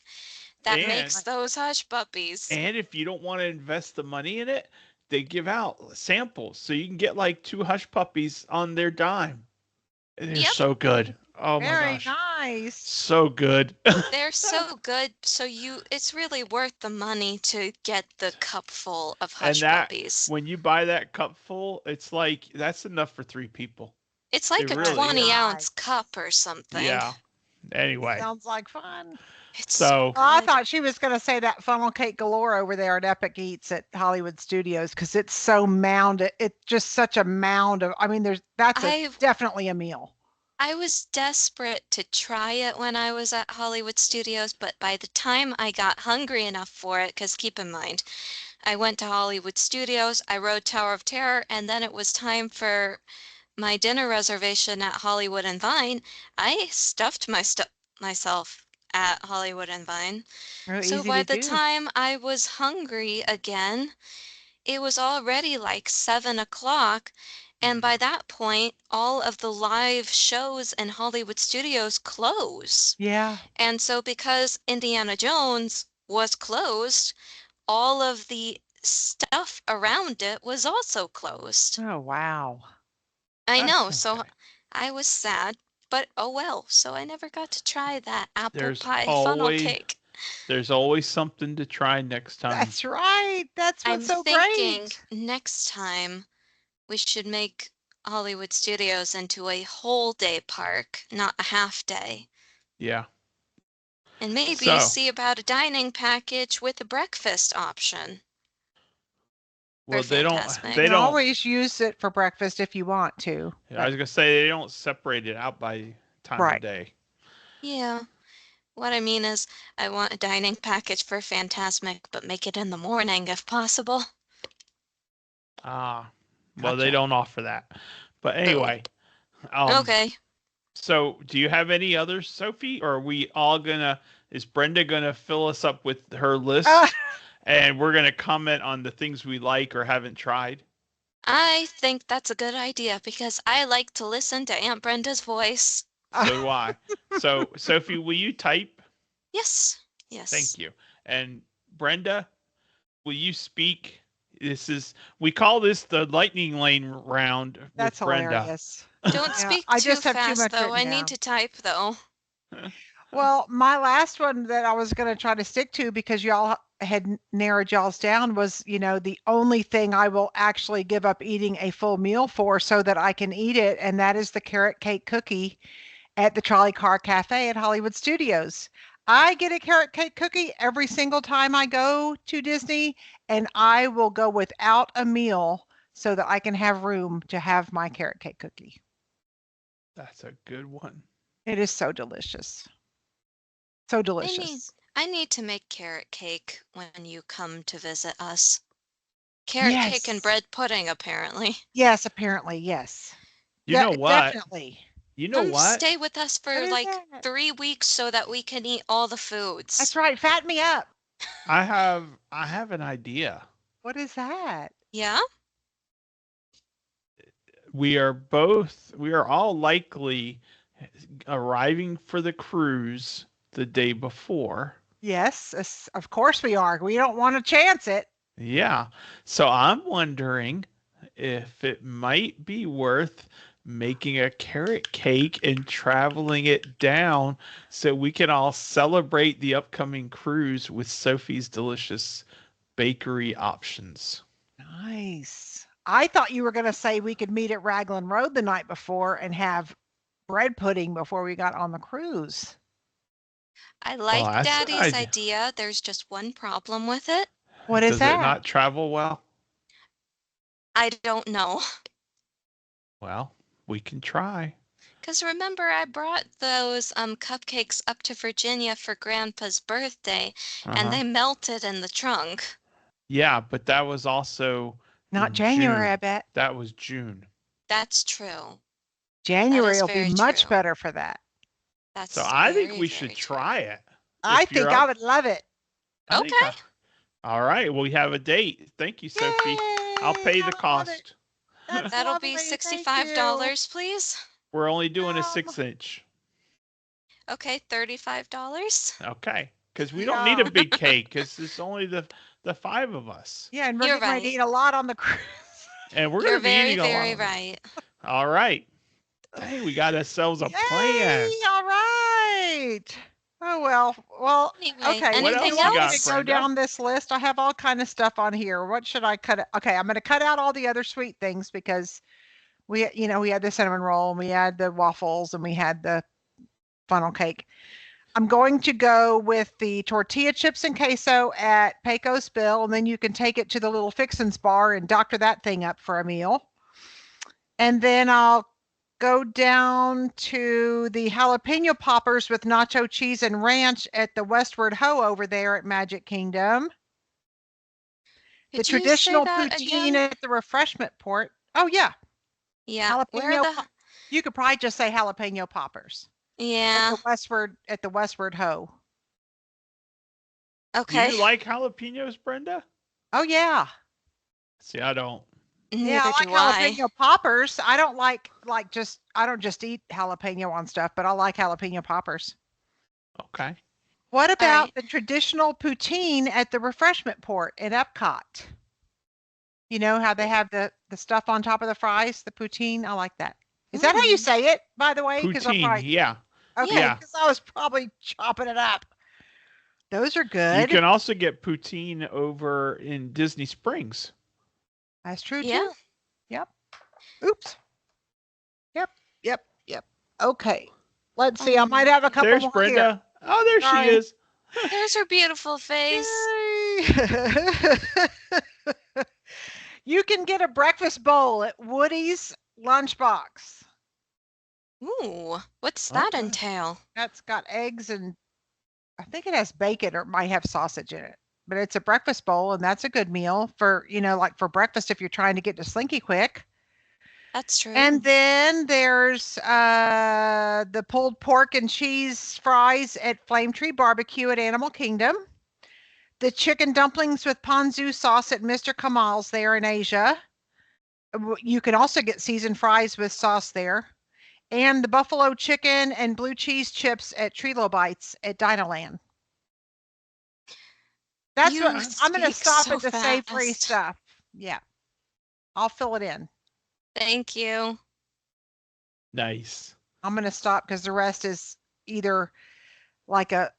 that And makes those hush puppies. and if you don't want to invest the money in it, they give out samples, so you can get like 2 hush puppies on their dime. They're Yep, so good. Oh my Very gosh, nice. so good. they're so good. So it's really worth the money to get the cup full of And hush that puppies. when you buy that cup full, it's like that's enough for 3 people. It's It like a really is. 20-ounce cup or something. Yeah. Anyway, Sounds like fun. It's so so Oh, I good. thought she was going to say that funnel cake galore over there at Epic Eats at Hollywood Studios because it's so mounded. It's just such a mound of. I mean, that's I definitely a meal. I was desperate to try it when I was at Hollywood Studios, but by the time I got hungry enough for it, because keep in mind, I went to Hollywood Studios, I rode Tower of Terror, and then it was time for my dinner reservation at Hollywood and Vine. I stuffed myself at Hollywood and Vine. Real So easy by to the do. time I was hungry again, it was already like 7 o'clock. And by that point, all of the live shows in Hollywood studios close. Yeah. And so, because Indiana Jones was closed, all of the stuff around it was also closed. Oh wow. I that's know, so okay. I was sad, but oh well. So I never got to try that apple There's pie funnel always cake. there's always something to try next time. That's right. That's I'm what's so thinking great. next time we should make Hollywood Studios into a whole day park, not a half day. Yeah. And maybe So, see about a dining package with a breakfast option for well, they don't You they Fantasmic. can don't always use it for breakfast if you want to. I was going to say they don't separate it out by time of Right. day. Yeah. What I mean is, I want a dining package for Fantasmic, but make it in the morning if possible. Ah. Well, they Gotcha. don't offer that. But anyway, Okay. so do you have any others, Sophie, or are we all gonna is Brenda gonna fill us up with her list Uh, And we're going to comment on the things we like or haven't tried. I think that's a good idea because I like to listen to Aunt Brenda's voice. So do I. So, Sophie, will you type? Yes. Yes. Thank you. And Brenda, will you speak? We call this the lightning lane round with That's Brenda. hilarious. Don't Yeah, speak I too just have too fast, much though. written I down. need to type, though. Well, my last one that I was going to try to stick to because y'all had narrowed y'all's down was, the only thing I will actually give up eating a full meal for so that I can eat it, and that is the carrot cake cookie at the Trolley Car Cafe at Hollywood Studios. I get a carrot cake cookie every single time I go to Disney, and I will go without a meal so that I can have room to have my carrot cake cookie. That's a good one. It is so delicious. So delicious. I need to make carrot cake when you come to visit us. Carrot cake and Yes. bread pudding, apparently. Yes, apparently, yes. You know what? Definitely. You know Come what? stay with us What for is like that? 3 weeks so that we can eat all the foods. That's right. Fatten me up. I have an idea. What is that? Yeah? We are all likely arriving for the cruise the day before. Yes, of course we are. We don't want to chance it. Yeah. So I'm wondering if it might be worth making a carrot cake and traveling it down so we can all celebrate the upcoming cruise with Sophie's delicious bakery options. Nice. I thought you were going to say we could meet at Raglan Road the night before and have bread pudding before we got on the cruise. I Well, like that's an Daddy's idea. idea. There's just one problem with it. What is Does that? it not travel well? I don't know. Well, we can try. Because remember, I brought those cupcakes up to Virginia for Grandpa's birthday, and Uh-huh. they melted in the trunk. Yeah, but that was also Not in January, I June. bet. That was June. That's true. January will be very much true. better for that. That's So I think very, we very should true. try it. I If you're think I up- would love it. I think Okay. all right, we have a date. Thank you, Sophie. I'll Yay, pay the I love it. cost. That's That'll lovely. be Thank $65, please. We're only doing a Yum. 6-inch. Okay, $35. Okay. Because we don't need a big cake because it's only the 5 of us. Yeah, and we're You're getting ready to right. eat a lot on the cruise. And we're You're going to be very, eating a lot. very of it. right. All right. Hey, we got ourselves a plan. Yay, all right. Oh well. Anyway, Okay. What anything else you got, else? To go Brenda? down this list, I have all kind of stuff on here. What should I cut? Okay, I'm going to cut out all the other sweet things because we had the cinnamon roll and we had the waffles and we had the funnel cake. I'm going to go with the tortilla chips and queso at Pecos Bill, and then you can take it to the little Fixins bar and doctor that thing up for a meal. And then I'll go down to the jalapeno poppers with nacho cheese and ranch at the Westward Ho over there at Magic Kingdom. Could The you say traditional that poutine again? at the refreshment port. Oh yeah, Yeah. Where jalapeno. the? You could probably just say jalapeno poppers Yeah. at the Westward Ho. Do Okay. you like jalapenos, Brenda? Oh yeah. See, I don't. Yeah, I Neither like do I. jalapeno poppers. I don't I don't just eat jalapeno on stuff, but I like jalapeno poppers. Okay. What about right. the traditional poutine at the refreshment port in Epcot? You know how they have the stuff on top of the fries, the poutine? I like that. Is that how you say it, by the way? Poutine, yeah. Okay, Yeah. because I was probably chopping it up. Those are You good. can also get poutine over in Disney Springs. That's true Yeah. too. Yep. Oops. Yep. Okay. Let's see. I might have a couple There's more Brenda. Oh, there Sorry. she is. There's her beautiful face. here. Yay. You can get a breakfast bowl at Woody's Lunchbox. Ooh, what's that Okay. entail? That's got eggs and I think it has bacon or it might have sausage in it. But it's a breakfast bowl and that's a good meal for, like for breakfast if you're trying to get to Slinky quick. That's true. And then there's the pulled pork and cheese fries at Flame Tree Barbecue at Animal Kingdom. the chicken dumplings with ponzu sauce at Mr. Kamal's there in Asia. You can also get seasoned fries with sauce there. And the buffalo chicken and blue cheese chips at Trilo Bites at Dinoland. That's You what I'm going to speak stop so at the savory fast. stuff. Yeah, I'll fill it in. Thank you. Nice. I'm going to stop because the rest is either like a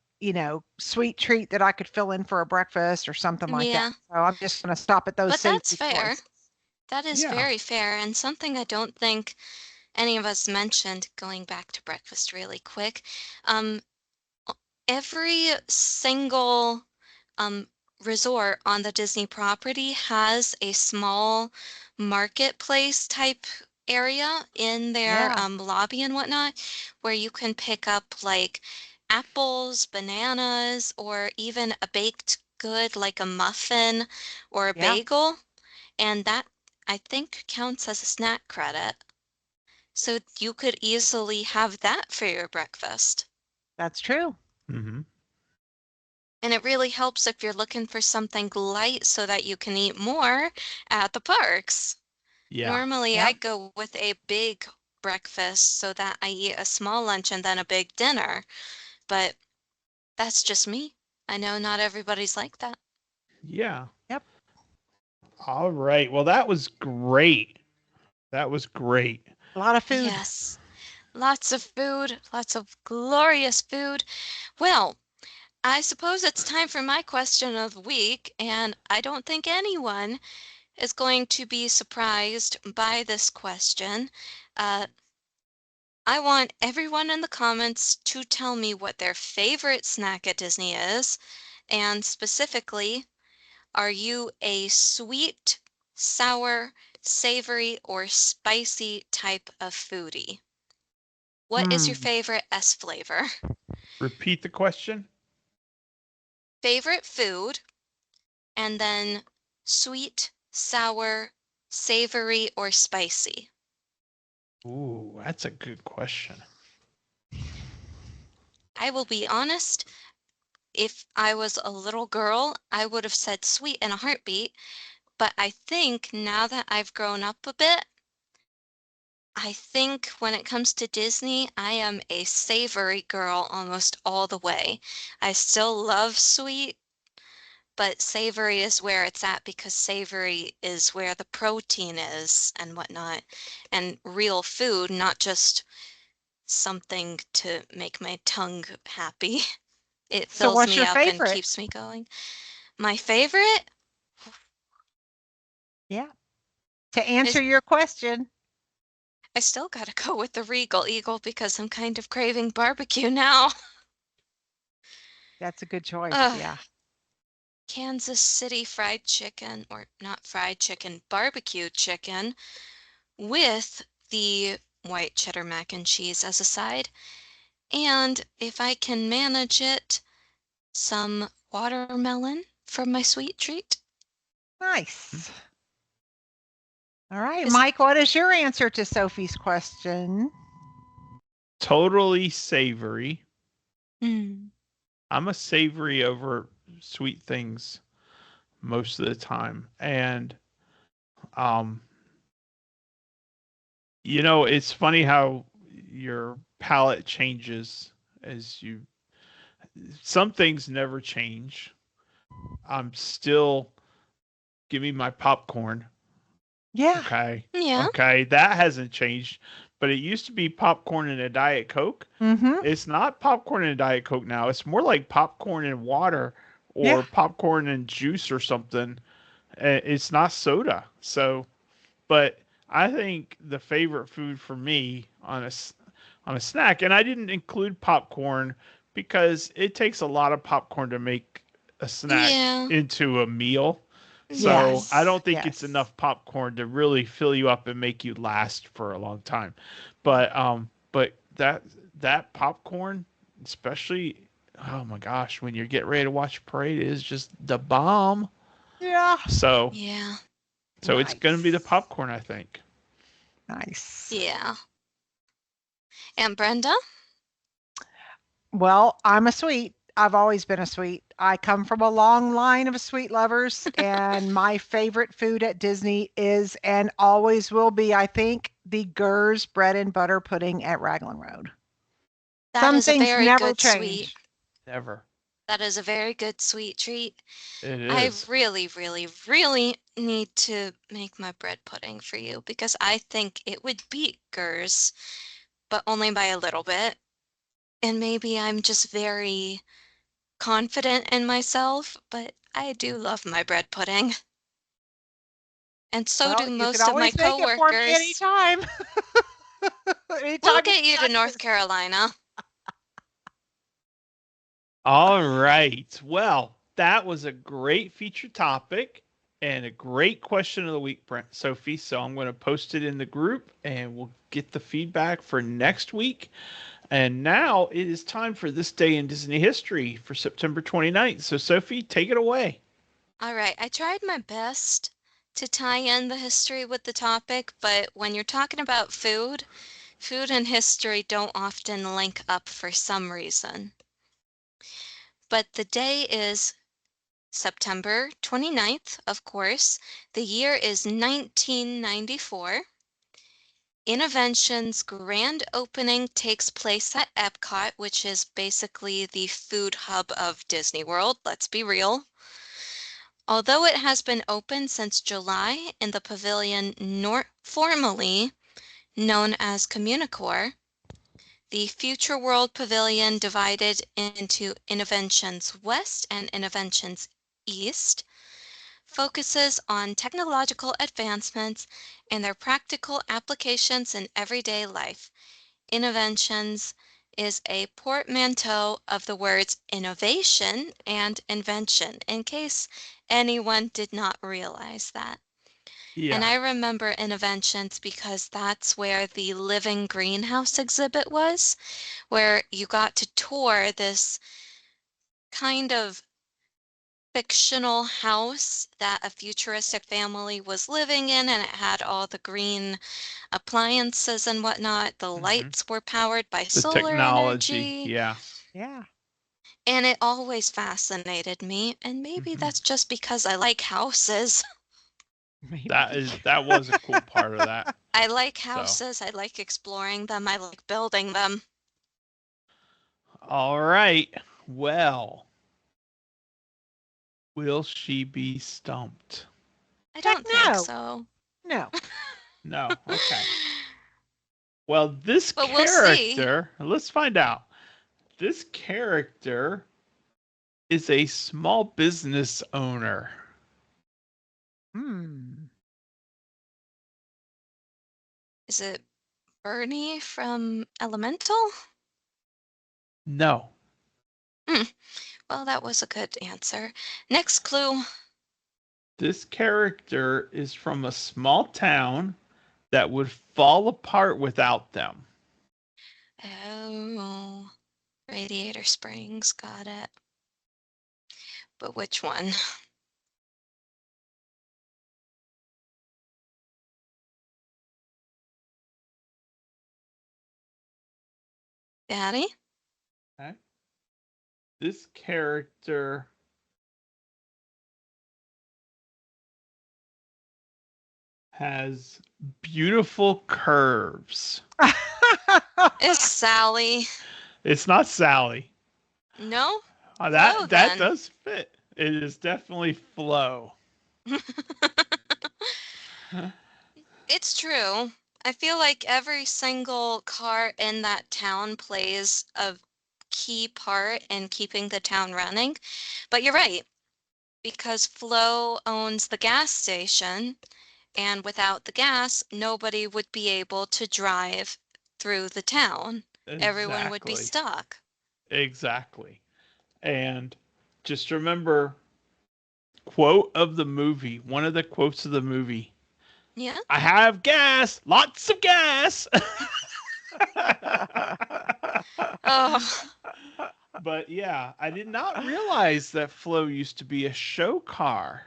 sweet treat that I could fill in for a breakfast or something like that. Yeah, So I'm just going to stop at those but that's savory fair. choices. That is Yeah. very fair, and something I don't think any of us mentioned, going back to breakfast really quick. Every single resort on the Disney property has a small marketplace type area in their Yeah. lobby and whatnot, where you can pick up like apples, bananas, or even a baked good like a muffin or a Yeah, bagel. And that, I think, counts as a snack credit. So you could easily have that for your breakfast. that's true. Mm-hmm. And it really helps if you're looking for something light so that you can eat more at the parks. Yeah. Normally, I Yep. go with a big breakfast so that I eat a small lunch and then a big dinner. But that's just me. I know not everybody's like that. Yeah. Yep. All right. Well, that was great. That was great. A lot of food. Yes, lots of food, lots of glorious food. Well, I suppose it's time for my question of the week, and I don't think anyone is going to be surprised by this question. Uh, I want everyone in the comments to tell me what their favorite snack at Disney is, and specifically, are you a sweet, sour, savory, or spicy type of foodie? What is your Hmm. favorite S flavor? Repeat the question. Favorite food, and then sweet, sour, savory, or spicy? Ooh, that's a good question. I will be honest, if I was a little girl, I would have said sweet in a heartbeat, but I think now that I've grown up a bit, I think when it comes to Disney, I am a savory girl almost all the way. I still love sweet, but savory is where it's at because savory is where the protein is and whatnot, and real food, not just something to make my tongue happy. It So fills what's me your up and favorite? keeps me going. My favorite Yeah. To answer is your question, I still gotta go with the Regal Eagle because I'm kind of craving barbecue now. that's a good choice. Ugh, Yeah. Kansas City fried chicken, or not fried chicken, barbecue chicken with the white cheddar mac and cheese as a side. And if I can manage it, some watermelon for my sweet treat. Nice. All right, Is Mike, what is your answer to Sophie's question? Totally savory. mm, I'm a savory over sweet things most of the time. And um it's funny how your palate changes as you some things never change. I'm still give me my popcorn. Yeah. Okay. yeah. Okay, that hasn't changed, but it used to be popcorn and a Diet Coke. Mm-hmm. It's not popcorn and Diet Coke now. It's more like popcorn and water Yeah. or popcorn and juice or something. It's not soda. So, but I think the favorite food for me on a snack, and I didn't include popcorn because it takes a lot of popcorn to make a snack Yeah. into a meal. So I Yes. don't think it's Yes. enough popcorn to really fill you up and make you last for a long time. But that popcorn, especially oh my gosh, when you're getting ready to watch a parade, is just the bomb. Yeah. So Yeah. so it's gonna be the Nice. popcorn, I think. Nice. Yeah. And Brenda? Well, I'm a sweet. I've always been a sweet. I come from a long line of sweet lovers, and my favorite food at Disney is and always will be, I think, the Gers bread and butter pudding at Raglan Road. That Some is a things very never good sweet. change. Never. That is a very good sweet treat. It I is. really, really, really need to make my bread pudding for you because I think it would beat Gers, but only by a little bit. And maybe I'm just very confident in myself, but I do love my bread pudding. And so Well, do you can most of my always make it for me coworkers. anytime. We'll Anytime you get you to got North this. Carolina. All right. Well, that was a great feature topic and a great question of the week, Brent Sophie. So I'm going to post it in the group and we'll get the feedback for next week. And now it is time for this day in Disney history for September 29th. So Sophie, take it away. All right, I tried my best to tie in the history with the topic, but when you're talking about food, food and history don't often link up for some reason. But the day is September 29th, of course. The year is 1994. Innovention's grand opening takes place at Epcot, which is basically the food hub of Disney World, let's be real. Although it has been open since July in the pavilion formerly known as Communicore, the Future World Pavilion divided into Innoventions West and Innoventions East focuses on technological advancements and their practical applications in everyday life. Innoventions is a portmanteau of the words innovation and invention, in case anyone did not realize that. And Yeah. I remember Innoventions because that's where the living greenhouse exhibit was, where you got to tour this kind of fictional house that a futuristic family was living in, and it had all the green appliances and whatnot. The Mm-hmm. lights were powered by The solar technology. energy, Yeah. Yeah. and it always fascinated me. And maybe Mm-hmm. that's just because I like houses. Maybe. That was a cool part of that. I like So, houses, I like exploring them, I like building them. all right. Well, will she be stumped? I Heck don't think no. so. No. No. Okay. Well, this But we'll see. character, let's find out. This character is a small business owner. Hmm. Is it Bernie from Elemental? No. Hmm. Well, that was a good answer. Next clue. This character is from a small town that would fall apart without them. Oh, Radiator Springs. Got it. But which one? Daddy? Okay. This character has beautiful curves. It's Sally. It's not Sally. No? Flo, That then. does fit. It is definitely Flo. It's true. I feel like every single car in that town plays a key part in keeping the town running. But you're right, because Flo owns the gas station, and without the gas, nobody would be able to drive through the town. Everyone would be Exactly. stuck. Exactly. And just remember, quote of the movie, one of the quotes of the movie. Yeah? I have gas, lots of gas. Oh, But yeah, I did not realize that Flo used to be a show car.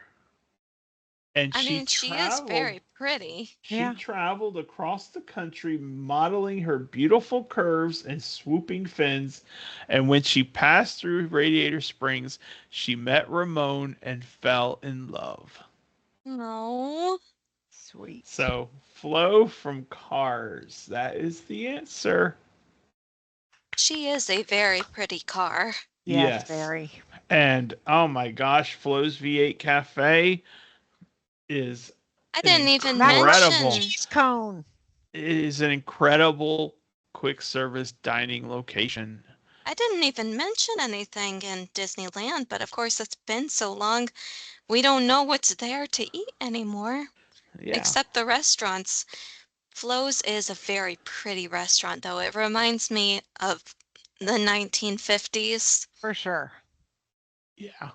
And I mean, she is very pretty. she Yeah. traveled across the country modeling her beautiful curves and swooping fins. And when she passed through Radiator Springs, she met Ramon and fell in love. No, Sweet. So, Flo from Cars. That is the answer. she is a very pretty car. Yes, Yes. very. And oh my gosh, Flo's V8 Cafe is I an didn't even Macaroni incredible mention. cheese cone. it is an incredible quick service dining location. I didn't even mention anything in Disneyland, but of course it's been so long, we don't know what's there to eat anymore, Yeah. except the restaurants. Flo's is a very pretty restaurant, though. It reminds me of the 1950s. For sure. Yeah.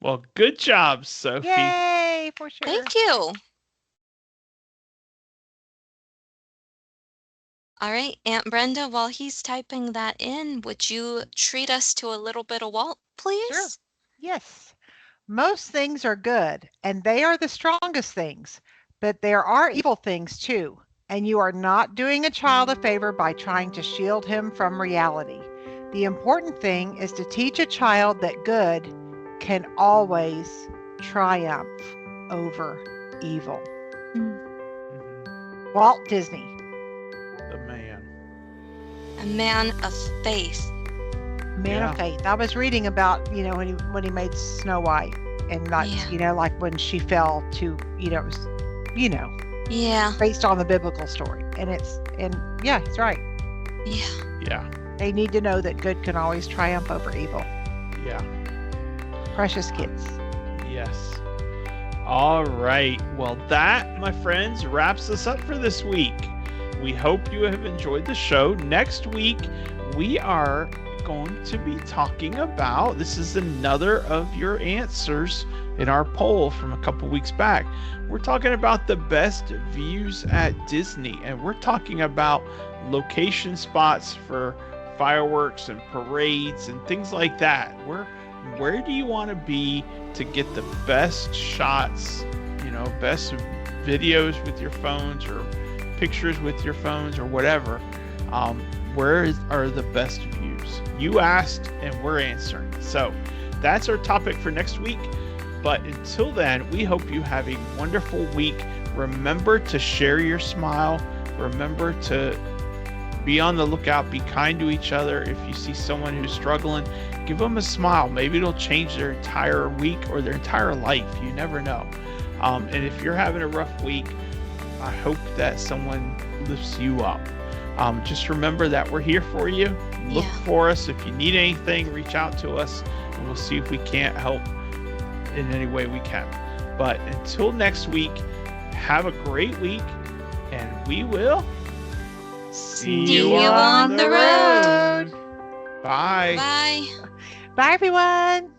Well, good job, Sophie. Yay, for sure. Thank you. All right, Aunt Brenda, while he's typing that in, would you treat us to a little bit of Walt, Sure. please? Yes. Most things are good, and they are the strongest things, but there are evil things too. And you are not doing a child a favor by trying to shield him from reality. The important thing is to teach a child that good can always triumph over evil. Mhm. Walt Disney. The man. A man of faith. Man Yeah. of faith. I was reading about, when he made Snow White and like, Yeah. like when she fell to, it was, Yeah, based on the biblical story. And yeah, he's right. yeah. Yeah. They need to know that good can always triumph over evil. Yeah. Precious kids. Yes. All right. Well, that, my friends, wraps us up for this week. We hope you have enjoyed the show. Next week, we are going to be talking about, this is another of your answers in our poll from a couple weeks back. We're talking about the best views at Disney, and we're talking about location spots for fireworks and parades and things like that. Where do you want to be to get the best shots, best videos with your phones or pictures with your phones or whatever? Where are the best views? You asked and we're answering. So that's our topic for next week. But until then, we hope you have a wonderful week. Remember to share your smile. Remember to be on the lookout. Be kind to each other. If you see someone who's struggling, give them a smile. Maybe it'll change their entire week or their entire life. You never know. And if you're having a rough week, I hope that someone lifts you up. Just remember that we're here for you. Look for us. If you need anything, reach out to us and we'll see if we can't help in any way we can. But until next week, have a great week and we will see you on the road. Bye. Bye. Bye, everyone.